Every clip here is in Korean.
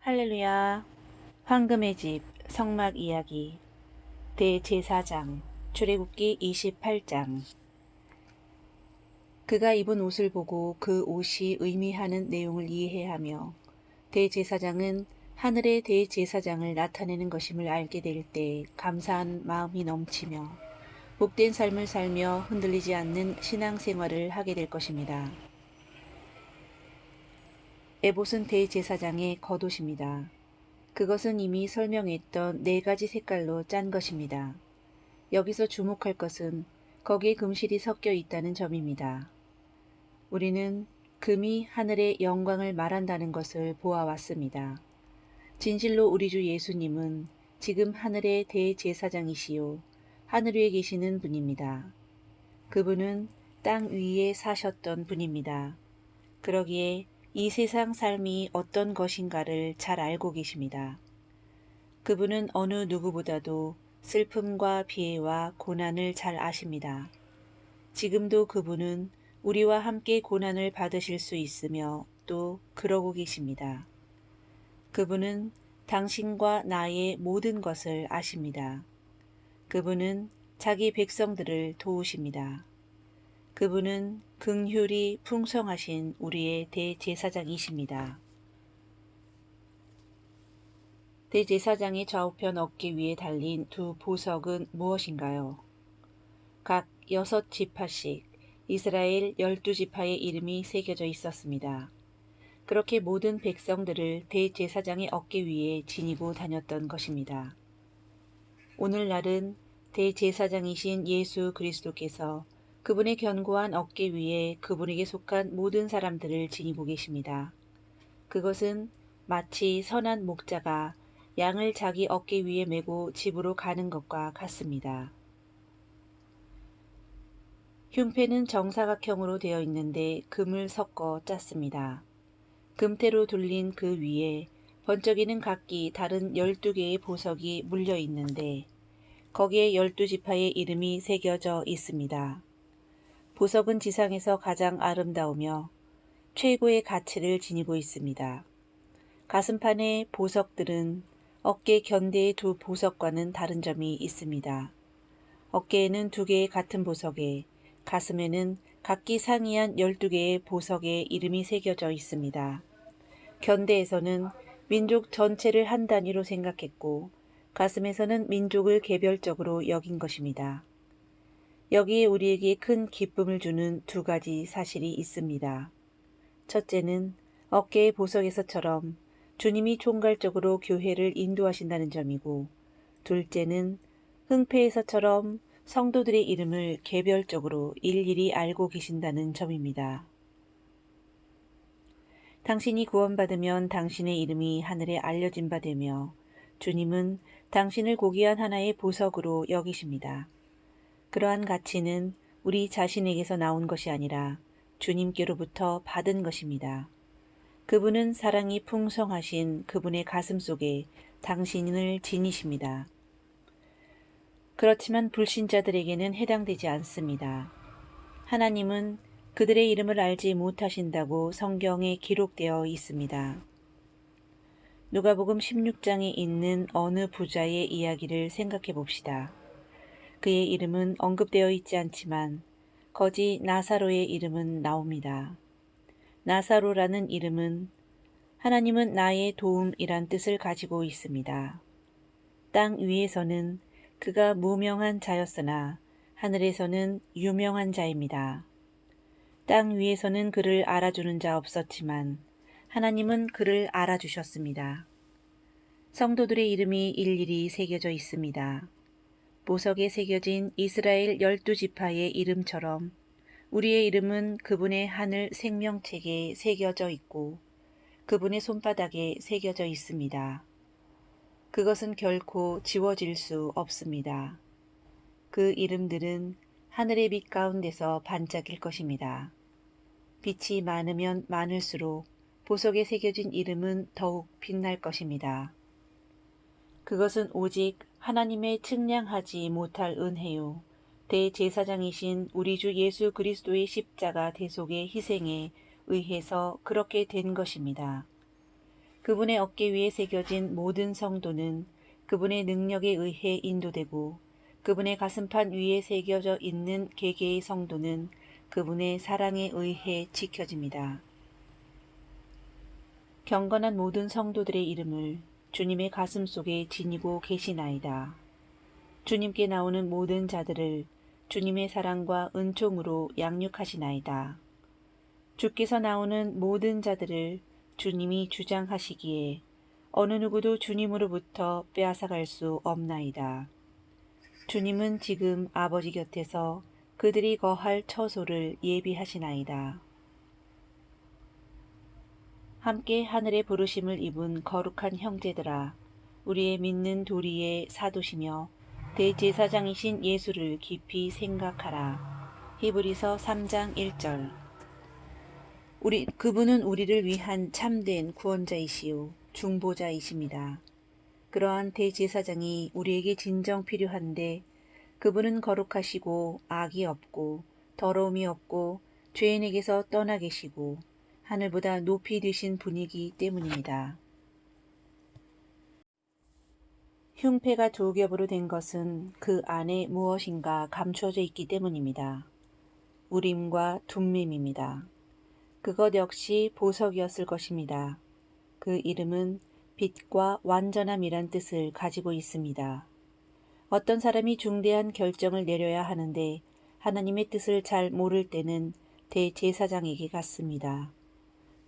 할렐루야. 황금의 집 성막 이야기 대제사장 출애굽기 28장. 그가 입은 옷을 보고 그 옷이 의미하는 내용을 이해하며 대제사장은 하늘의 대제사장을 나타내는 것임을 알게 될 때 감사한 마음이 넘치며 복된 삶을 살며 흔들리지 않는 신앙생활을 하게 될 것입니다. 에봇은 대제사장의 겉옷입니다. 그것은 이미 설명했던 4가지 색깔로 짠 것입니다. 여기서 주목할 것은 거기에 금실이 섞여 있다는 점입니다. 우리는 금이 하늘의 영광을 말한다는 것을 보아왔습니다. 진실로 우리 주 예수님은 지금 하늘의 대제사장이시요 하늘 위에 계시는 분입니다. 그분은 땅 위에 사셨던 분입니다. 그러기에 이 세상 삶이 어떤 것인가를 잘 알고 계십니다. 그분은 어느 누구보다도 슬픔과 피해와 고난을 잘 아십니다. 지금도 그분은 우리와 함께 고난을 받으실 수 있으며 또 그러고 계십니다. 그분은 당신과 나의 모든 것을 아십니다. 그분은 자기 백성들을 도우십니다. 그분은 긍휼이 풍성하신 우리의 대제사장이십니다. 대제사장의 좌우편 어깨 위에 달린 두 보석은 무엇인가요? 각 6지파씩 이스라엘 12지파의 이름이 새겨져 있었습니다. 그렇게 모든 백성들을 대제사장의 어깨 위에 지니고 다녔던 것입니다. 오늘날은 대제사장이신 예수 그리스도께서 그분의 견고한 어깨 위에 그분에게 속한 모든 사람들을 지니고 계십니다. 그것은 마치 선한 목자가 양을 자기 어깨 위에 메고 집으로 가는 것과 같습니다. 흉패는 정사각형으로 되어 있는데 금을 섞어 짰습니다. 금태로 둘린 그 위에 번쩍이는 각기 다른 12개의 보석이 물려 있는데 거기에 12지파의 이름이 새겨져 있습니다. 보석은 지상에서 가장 아름다우며 최고의 가치를 지니고 있습니다. 가슴판의 보석들은 어깨 견대의 두 보석과는 다른 점이 있습니다. 어깨에는 2개의 같은 보석에 가슴에는 각기 상이한 12개의 보석의 이름이 새겨져 있습니다. 견대에서는 민족 전체를 한 단위로 생각했고 가슴에서는 민족을 개별적으로 여긴 것입니다. 여기에 우리에게 큰 기쁨을 주는 2가지 사실이 있습니다. 첫째는 어깨의 보석에서처럼 주님이 총괄적으로 교회를 인도하신다는 점이고, 둘째는 흥패에서처럼 성도들의 이름을 개별적으로 일일이 알고 계신다는 점입니다. 당신이 구원받으면 당신의 이름이 하늘에 알려진 바 되며 주님은 당신을 고귀한 하나의 보석으로 여기십니다. 그러한 가치는 우리 자신에게서 나온 것이 아니라 주님께로부터 받은 것입니다. 그분은 사랑이 풍성하신 그분의 가슴 속에 당신을 지니십니다. 그렇지만 불신자들에게는 해당되지 않습니다. 하나님은 그들의 이름을 알지 못하신다고 성경에 기록되어 있습니다. 누가복음 16장에 있는 어느 부자의 이야기를 생각해 봅시다. 그의 이름은 언급되어 있지 않지만 거지 나사로의 이름은 나옵니다. 나사로라는 이름은 하나님은 나의 도움이란 뜻을 가지고 있습니다. 땅 위에서는 그가 무명한 자였으나 하늘에서는 유명한 자입니다. 땅 위에서는 그를 알아주는 자 없었지만 하나님은 그를 알아주셨습니다. 성도들의 이름이 일일이 새겨져 있습니다. 보석에 새겨진 이스라엘 12지파의 이름처럼 우리의 이름은 그분의 하늘 생명책에 새겨져 있고 그분의 손바닥에 새겨져 있습니다. 그것은 결코 지워질 수 없습니다. 그 이름들은 하늘의 빛 가운데서 반짝일 것입니다. 빛이 많으면 많을수록 보석에 새겨진 이름은 더욱 빛날 것입니다. 그것은 오직 하나님의 측량하지 못할 은혜요 대제사장이신 우리 주 예수 그리스도의 십자가 대속의 희생에 의해서 그렇게 된 것입니다. 그분의 어깨 위에 새겨진 모든 성도는 그분의 능력에 의해 인도되고 그분의 가슴판 위에 새겨져 있는 개개의 성도는 그분의 사랑에 의해 지켜집니다. 경건한 모든 성도들의 이름을 주님의 가슴 속에 지니고 계시나이다. 주님께 나오는 모든 자들을 주님의 사랑과 은총으로 양육하시나이다. 주께서 나오는 모든 자들을 주님이 주장하시기에 어느 누구도 주님으로부터 빼앗아갈 수 없나이다. 주님은 지금 아버지 곁에서 그들이 거할 처소를 예비하시나이다. 함께 하늘의 부르심을 입은 거룩한 형제들아, 우리의 믿는 도리의 사도시며 대제사장이신 예수를 깊이 생각하라. 히브리서 3장 1절. 그분은 우리를 위한 참된 구원자이시요 중보자이십니다. 그러한 대제사장이 우리에게 진정 필요한데 그분은 거룩하시고 악이 없고 더러움이 없고 죄인에게서 떠나 계시고 하늘보다 높이 되신 분이기 때문입니다. 흉패가 두 겹으로 된 것은 그 안에 무엇인가 감추어져 있기 때문입니다. 우림과 둠밈입니다. 그것 역시 보석이었을 것입니다. 그 이름은 빛과 완전함이란 뜻을 가지고 있습니다. 어떤 사람이 중대한 결정을 내려야 하는데 하나님의 뜻을 잘 모를 때는 대제사장에게 갔습니다.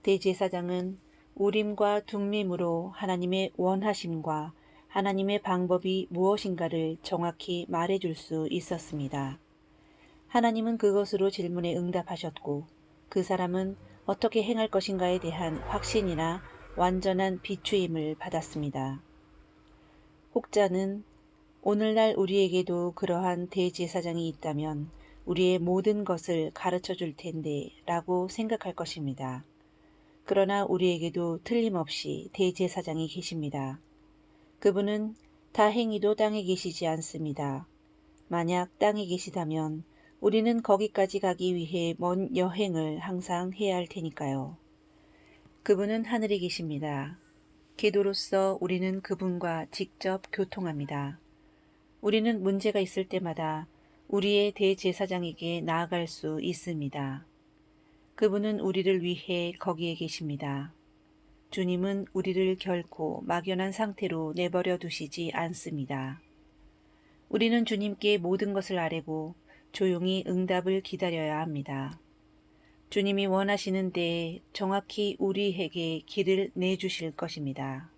대제사장은 우림과 둠밈으로 하나님의 원하심과 하나님의 방법이 무엇인가를 정확히 말해줄 수 있었습니다. 하나님은 그것으로 질문에 응답하셨고 그 사람은 어떻게 행할 것인가에 대한 확신이나 완전한 비추임을 받았습니다. 혹자는 오늘날 우리에게도 그러한 대제사장이 있다면 우리의 모든 것을 가르쳐 줄 텐데 라고 생각할 것입니다. 그러나 우리에게도 틀림없이 대제사장이 계십니다. 그분은 다행히도 땅에 계시지 않습니다. 만약 땅에 계시다면 우리는 거기까지 가기 위해 먼 여행을 항상 해야 할 테니까요. 그분은 하늘에 계십니다. 기도로서 우리는 그분과 직접 교통합니다. 우리는 문제가 있을 때마다 우리의 대제사장에게 나아갈 수 있습니다. 그분은 우리를 위해 거기에 계십니다. 주님은 우리를 결코 막연한 상태로 내버려 두시지 않습니다. 우리는 주님께 모든 것을 아뢰고 조용히 응답을 기다려야 합니다. 주님이 원하시는 때에 정확히 우리에게 길을 내주실 것입니다.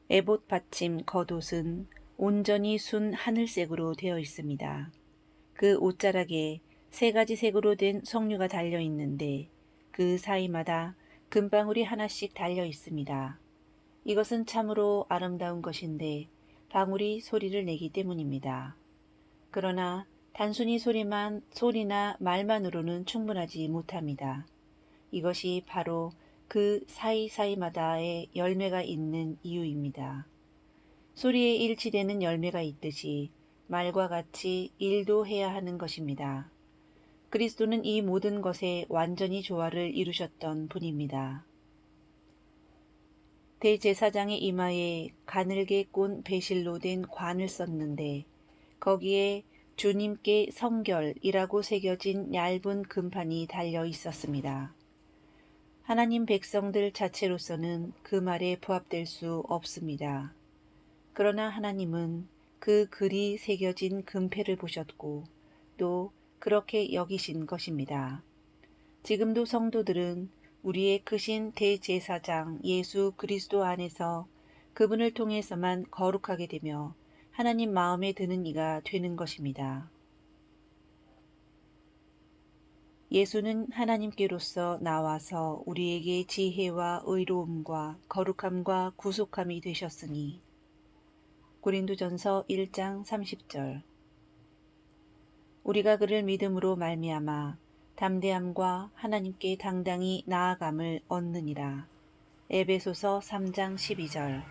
에봇 받침 겉옷은 온전히 순 하늘색으로 되어 있습니다. 그 옷자락에 3가지 색으로 된 석류가 달려 있는데 그 사이마다 금방울이 하나씩 달려 있습니다. 이것은 참으로 아름다운 것인데 방울이 소리를 내기 때문입니다. 그러나 단순히 소리나 말만으로는 충분하지 못합니다. 이것이 바로 그 사이사이마다의 열매가 있는 이유입니다. 소리에 일치되는 열매가 있듯이 말과 같이 일도 해야 하는 것입니다. 그리스도는 이 모든 것에 완전히 조화를 이루셨던 분입니다. 대제사장의 이마에 가늘게 꼰 배실로 된 관을 썼는데 거기에 주님께 성결이라고 새겨진 얇은 금판이 달려 있었습니다. 하나님 백성들 자체로서는 그 말에 부합될 수 없습니다. 그러나 하나님은 그 글이 새겨진 금패를 보셨고 또 그렇게 여기신 것입니다. 지금도 성도들은 우리의 크신 대제사장 예수 그리스도 안에서 그분을 통해서만 거룩하게 되며 하나님 마음에 드는 이가 되는 것입니다. 예수는 하나님께로서 나와서 우리에게 지혜와 의로움과 거룩함과 구속함이 되셨으니 고린도전서 1장 30절. 우리가 그를 믿음으로 말미암아 담대함과 하나님께 당당히 나아감을 얻느니라. 에베소서 3장 12절.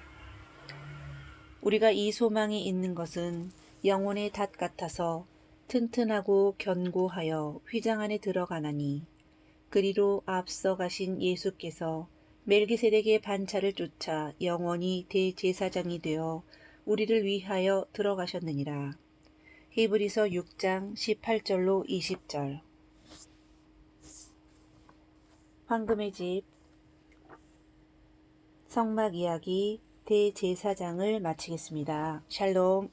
우리가 이 소망이 있는 것은 영혼의 닷 같아서 튼튼하고 견고하여 휘장 안에 들어가나니 그리로 앞서 가신 예수께서 멜기세덱의 반차를 쫓아 영원히 대제사장이 되어 우리를 위하여 들어가셨느니라. 히브리서 6장 18절로 20절. 황금의 집 성막 이야기 대제사장을 마치겠습니다. 샬롬.